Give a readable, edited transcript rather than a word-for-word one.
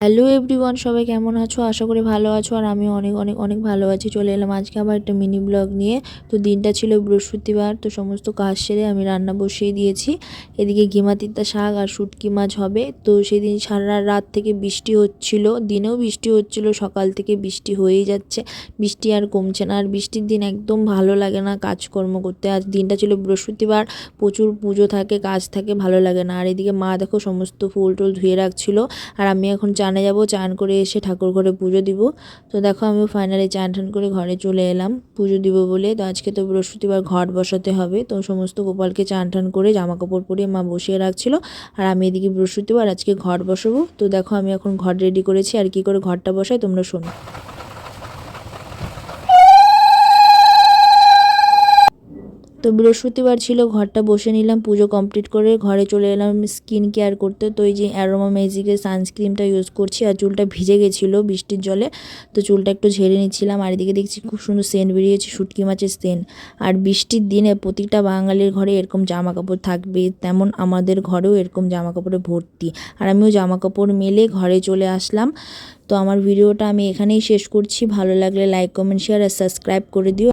Hello everyone, সবাই কেমন আছো? আশা করি ভালো আছো। আর আমি অনেক অনেক অনেক ভালো আছি। চলে এলাম আজকে আবার একটা মিনি ব্লগ নিয়ে। তো দিনটা ছিল বৃহস্পতিবার, তো সমস্ত কাজ সেরে আমি রান্না বসিয়ে দিয়েছি। এদিকে ঘিমাতিতা শাক আর শুটকি মাছ হবে। তো সেদিন সারা রাত থেকে বৃষ্টি হচ্ছিল, দিনেও বৃষ্টি হচ্ছিল, সকাল থেকে বৃষ্টি হয়েই যাচ্ছে, বৃষ্টি আর কমছে না। আর বৃষ্টির দিন একদম ভালো লাগে না কাজকর্ম করতে। আজ দিনটা ছিল বৃহস্পতিবার, প্রচুর পুজো থাকে, কাজ থাকে, ভালো লাগে না। আর এদিকে মা দেখো সমস্ত ফুল টুল ধুয়ে রাখছিল। আর আমি এখন চানে যাব, চান করে এসে ঠাকুর ঘরে পুজো দিব। তো দেখো আমি ফাইনালি চান টান করে ঘরে চলে এলাম পুজো দিব বলে। তো আজকে তো বৃহস্পতিবার ঘট বসাতে হবে, তো সমস্ত গোপালকে চান টান করে জামা কাপড় পরিয়ে মা বসিয়ে রাখছিল। আর আমি এদিকে বৃহস্পতিবার আজকে ঘট বসাবো। তো দেখো আমি এখন ঘট রেডি করেছি, আর কি করে ঘরটা বসাই তোমরা শোনো। তো বৃহস্পতিবার ছিল, ঘরটা বসে নিলাম, পুজো কমপ্লিট করে ঘরে চলে এলাম স্কিন কেয়ার করতে। তো এই যে অ্যারোমা ম্যাজিকের সানস্ক্রিনটা ইউজ করছি। আর চুলটা ভিজে গেছিলো বৃষ্টির জলে, তো চুলটা একটু ঝেড়ে নিচ্ছিলাম। আর এদিকে দেখছি খুব সুন্দর সেন্ট বেরিয়েছে, শুটকি মাছের সেন্ট। আর বৃষ্টির দিনে প্রতিটা বাঙালির ঘরে এরকম জামা কাপড় থাকবে, তেমন আমাদের ঘরেও এরকম জামা কাপড়ে ভর্তি। আর আমিও জামা কাপড় মেলে ঘরে চলে আসলাম। তো আমার ভিডিওটা আমি এখানেই শেষ করছি। ভালো লাগলে লাইক, কমেন্ট, শেয়ার আর সাবস্ক্রাইব করে দিও।